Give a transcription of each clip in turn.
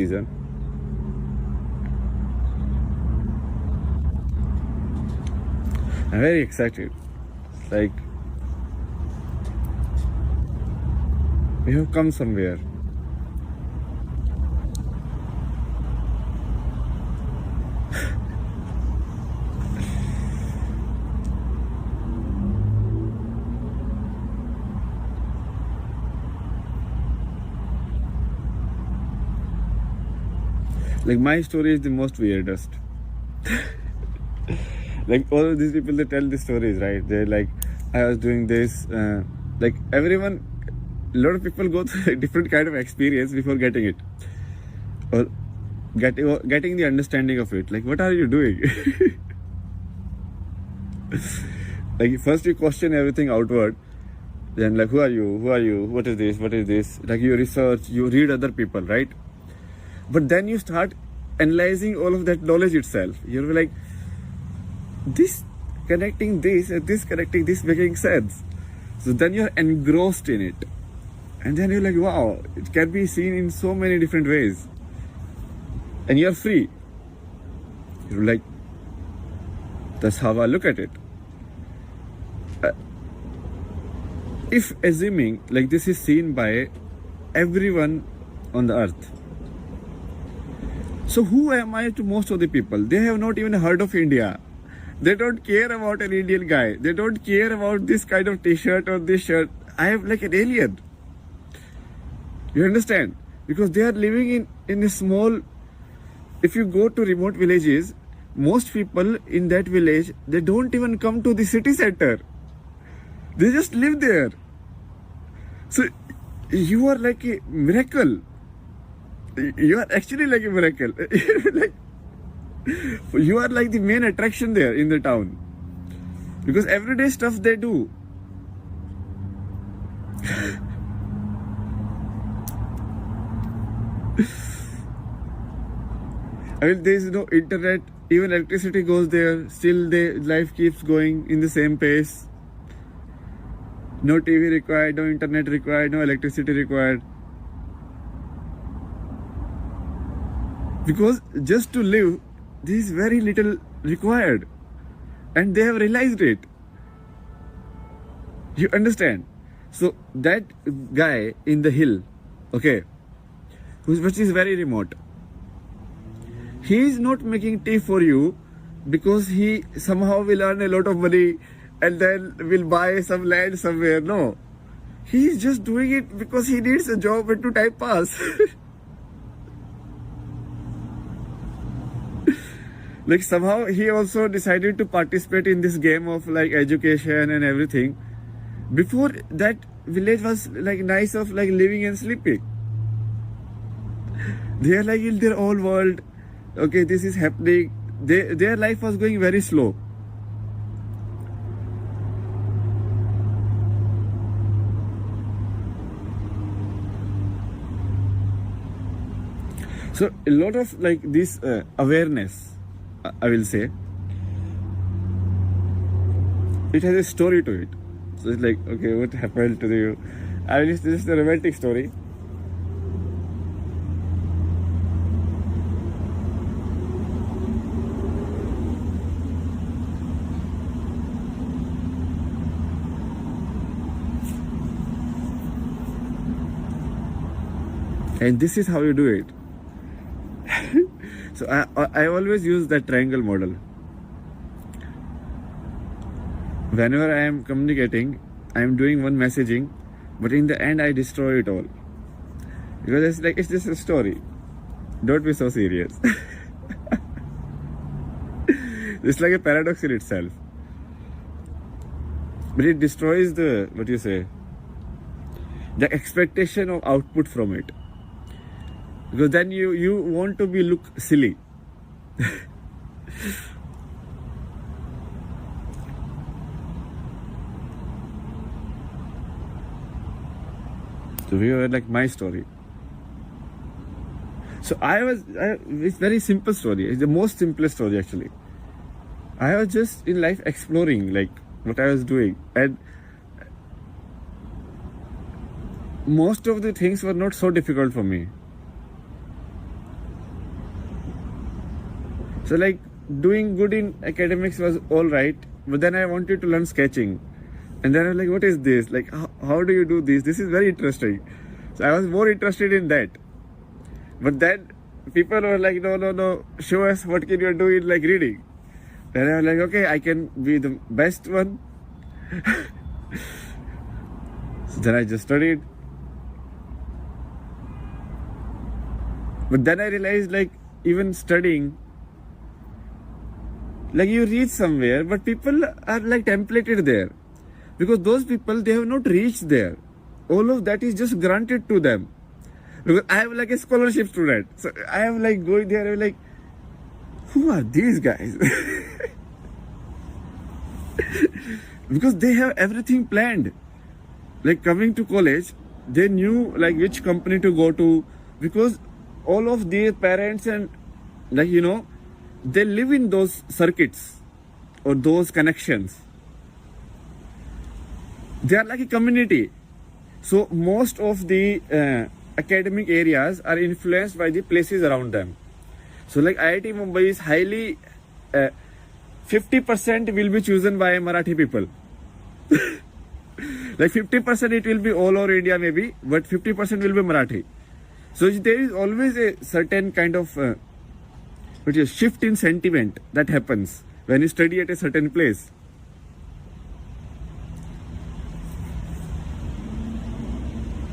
reason. I'm very excited. Like, we have come somewhere. Like, my story is the most weirdest. Like, all of these people, they tell the stories, right? They're like, I was doing this. Like, everyone, a lot of people go through a different kind of experience before getting it. Or getting the understanding of it. Like, what are you doing? Like, first you question everything outward. Then, like, who are you? Who are you? What is this? What is this? Like, you research, you read other people, right? But then you start analyzing all of that knowledge itself. You're like, this connecting this and this connecting this making sense. So then you're engrossed in it. And then you're like, wow, it can be seen in so many different ways. And you're free. You're like, that's how I look at it. If assuming like this is seen by everyone on the earth, so who am I to most of the people? They have not even heard of India. They don't care about an Indian guy. They don't care about this kind of t-shirt or this shirt. I am like an alien. You understand? Because they are living in a small... If you go to remote villages, most people in that village, they don't even come to the city center. They just live there. So you are like a miracle. You are actually like a miracle. Like, you are like the main attraction there in the town. Because everyday stuff they do. I mean, there is no internet, even electricity goes there, still life keeps going in the same pace. No TV required, no internet required, no electricity required. Because just to live, there is very little required. And they have realized it. You understand? So that guy in the hill, okay, which is very remote, he is not making tea for you because he somehow will earn a lot of money and then will buy some land somewhere. No. He is just doing it because he needs a job and to time pass. Like somehow he also decided to participate in this game of like education and everything. Before that village was like nice of like living and sleeping. They are like in their own world. Okay, this is happening. Their life was going very slow. So a lot of like this awareness, I will say, it has a story to it. So it's like, okay, what happened to you? I mean, this is a romantic story. And this is how you do it. So I always use that triangle model. Whenever I am communicating, I am doing one messaging, but in the end I destroy it all. Because it's like, it's just a story. Don't be so serious. It's like a paradox in itself. But it destroys the, what you say, the expectation of output from it. Because then you want to be look silly. So we were like my story. So it's very simple story. It's the most simplest story actually. I was just in life exploring like what I was doing, and most of the things were not so difficult for me. So like doing good in academics was all right, but then I wanted to learn sketching. And then I was like, what is this? Like, how do you do this? This is very interesting. So I was more interested in that. But then people were like, no, show us what can you do in like reading. Then I was like, okay, I can be the best one. So then I just studied. But then I realized like even studying, like you reach somewhere, but people are like templated there. Because those people, they have not reached there. All of that is just granted to them. Because I am like a scholarship student. So I am like going there, I'm like, who are these guys? Because they have everything planned. Like coming to college, they knew like which company to go to. Because all of their parents and like, they live in those circuits or those connections. They are like a community. So most of the academic areas are influenced by the places around them. So like IIT Mumbai is highly 50% will be chosen by Marathi people. Like 50% it will be all over India maybe, but 50% will be Marathi. So there is always a certain kind of shift in sentiment that happens when you study at a certain place.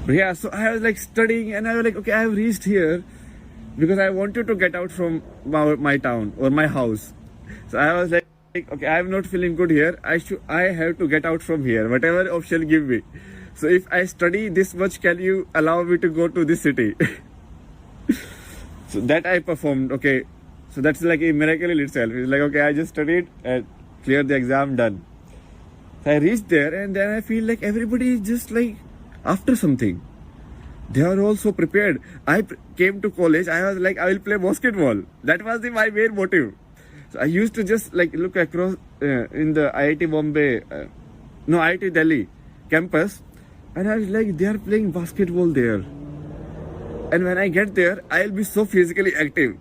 Yeah, so I was like studying and I was like, okay, I have reached here because I wanted to get out from my town or my house. So I was like, okay, I am not feeling good here. I have to get out from here, whatever option give me. So if I study this much, can you allow me to go to this city? So that I performed, okay. So that's like a miracle in itself. It's like, okay, I just studied and cleared the exam, done. So I reached there and then I feel like everybody is just like after something. They are all so prepared. I came to college, I was like, I will play basketball. That was my main motive. So I used to just like look across in the IIT Bombay, IIT Delhi campus, and I was like, they are playing basketball there. And when I get there, I'll be so physically active.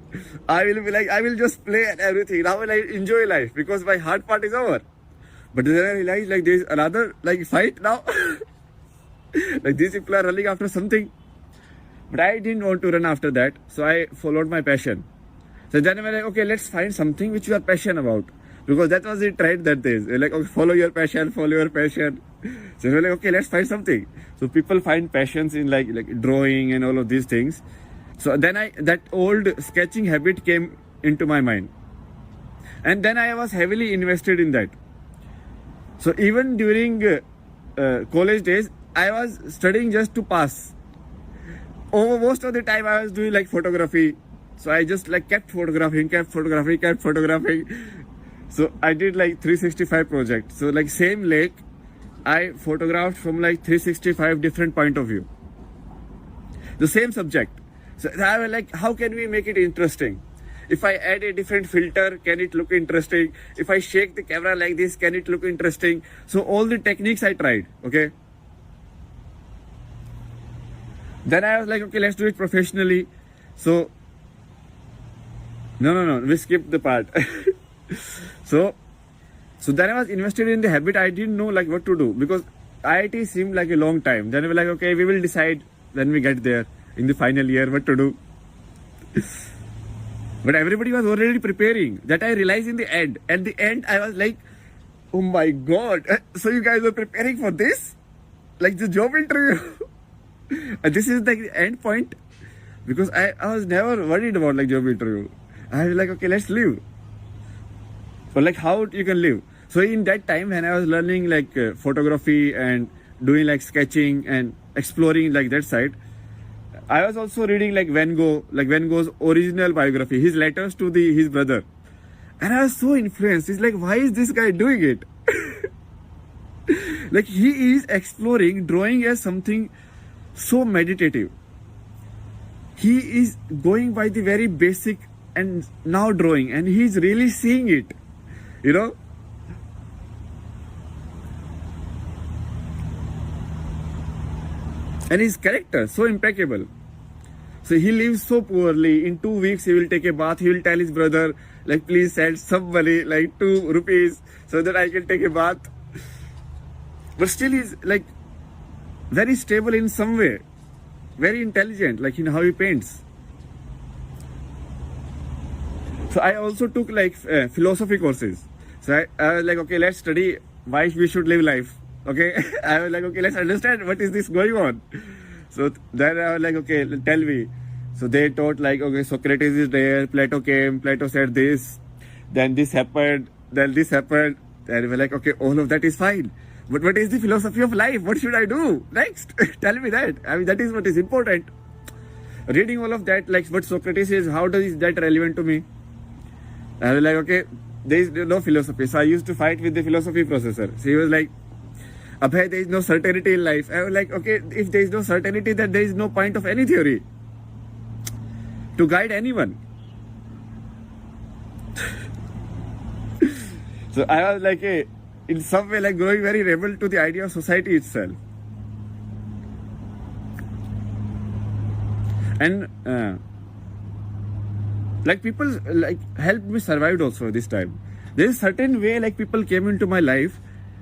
I will be like, I will just play and everything. Now I will enjoy life because my hard part is over. But then I realized like there is another like fight now. Like these people are running after something. But I didn't want to run after that. So I followed my passion. So then I was like, okay, let's find something which you are passionate about. Because that was the trend that days. Like, okay, follow your passion, follow your passion. So we're like, okay, let's find something. So people find passions in like drawing and all of these things. So then that old sketching habit came into my mind. And then I was heavily invested in that. So even during college days, I was studying just to pass. Over most of the time I was doing like photography. So I just like kept photographing. So I did like 365 projects. So like same lake, I photographed from like 365 different point of view. The same subject. So I was like, how can we make it interesting? If I add a different filter, can it look interesting? If I shake the camera like this, can it look interesting? So all the techniques I tried, okay? Then I was like, okay, let's do it professionally. So, no, we skipped the part. So then I was invested in the habit. I didn't know like what to do because IIT seemed like a long time. Then we were like, okay, we will decide when we get there in the final year what to do. But everybody was already preparing. That I realized in the end. At the end, I was like, oh my God. So you guys were preparing for this? Like the job interview? And this is like the end point. Because I was never worried about like job interview. I was like, okay, let's live. But like how you can live. So in that time when I was learning like photography and doing like sketching and exploring like that side, I was also reading like Van Gogh's original biography, his letters to his brother. And I was so influenced. It's like, why is this guy doing it? Like he is exploring drawing as something so meditative. He is going by the very basic and now drawing, and he's really seeing it, you know. And his character so impeccable. So he lives so poorly. In 2 weeks, he will take a bath. He will tell his brother, like, please send some money, like 2 rupees, so that I can take a bath. But still, he's like very stable in some way, very intelligent, like in how he paints. So I also took like philosophy courses. So I was like, okay, let's study why we should live life. Okay, I was like, okay, let's understand what is this going on. So then I was like, okay, tell me. So they taught like, okay, Socrates is there, Plato came, Plato said this, then this happened, then this happened. And we're like, okay, all of that is fine. But what is the philosophy of life? What should I do next? Tell me that. I mean, that is what is important. Reading all of that, like what Socrates is, how is that relevant to me? I was like, okay, there is no philosophy. So I used to fight with the philosophy professor. So he was like, Abhay, there is no certainty in life. I was like, okay, if there is no certainty, then there is no point of any theory to guide anyone. So I was like, in some way, like growing very rebel to the idea of society itself. And like people like helped me survive also this time. There is certain way like people came into my life,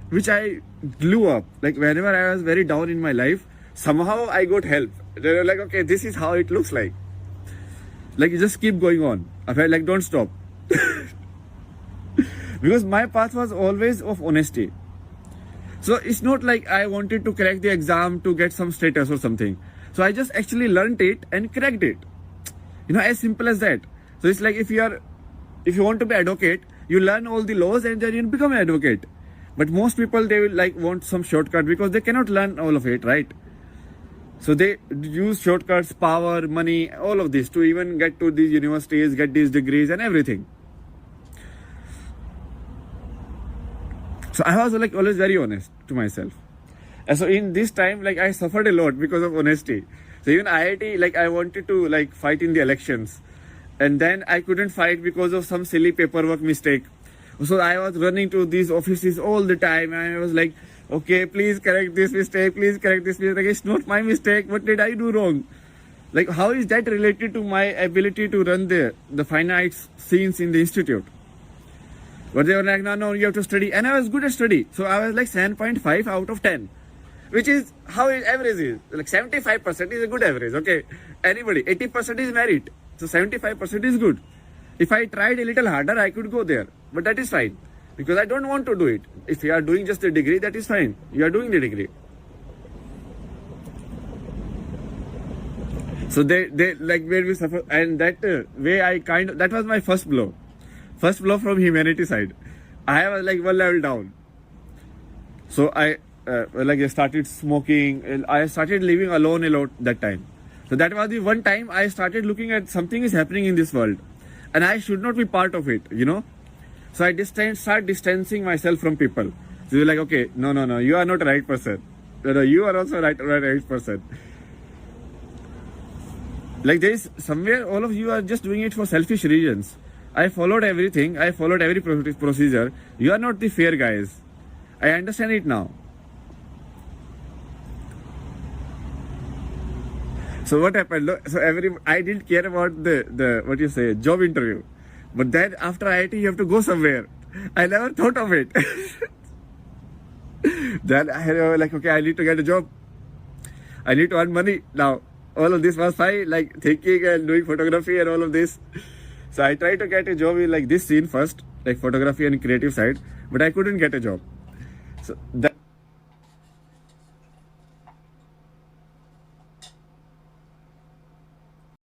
which I blew up. Like whenever I was very down in my life, somehow I got help. They were like, okay, this is how it looks like. Like you just keep going on. I felt like don't stop. Because my path was always of honesty. So it's not like I wanted to crack the exam to get some status or something. So I just actually learned it and cracked it. You know, as simple as that. So it's like if you want to be advocate, you learn all the laws and then you become an advocate. But most people, they will like want some shortcut because they cannot learn all of it, right? So they use shortcuts, power, money, all of this to even get to these universities, get these degrees and everything. So I was like always very honest to myself. And so in this time, like I suffered a lot because of honesty. So even IIT, like I wanted to like fight in the elections. And then I couldn't fight because of some silly paperwork mistake. So I was running to these offices all the time. And I was like, okay, please correct this mistake. Please correct this mistake. It's not my mistake. What did I do wrong? Like how is that related to my ability to run the fine arts scenes in the institute? But they were like, no, you have to study. And I was good at study. So I was like 7.5 out of 10. Which is how average is. Like 75% is a good average, okay? Anybody, 80% is merit. So 75% is good. If I tried a little harder, I could go there. But that is fine. Because I don't want to do it. If you are doing just a degree, that is fine. You are doing the degree. So they like made me suffer. And that way that was my first blow. First blow from humanity side. I was like one level down. So I started smoking. I started living alone a lot that time. So that was the one time I started looking at something is happening in this world. And I should not be part of it, you know. So I start distancing myself from people. So you're like, okay, no, you are not the right person. No, you are also right person. Like there is somewhere all of you are just doing it for selfish reasons. I followed everything. I followed every procedure. You are not the fair guys. I understand it now. So what happened? So I didn't care about the job interview. But then after IIT, you have to go somewhere. I never thought of it. Then I was like, okay, I need to get a job. I need to earn money. Now, all of this was fine, like thinking and doing photography and all of this. So I tried to get a job in like this scene first, like photography and creative side, but I couldn't get a job. So that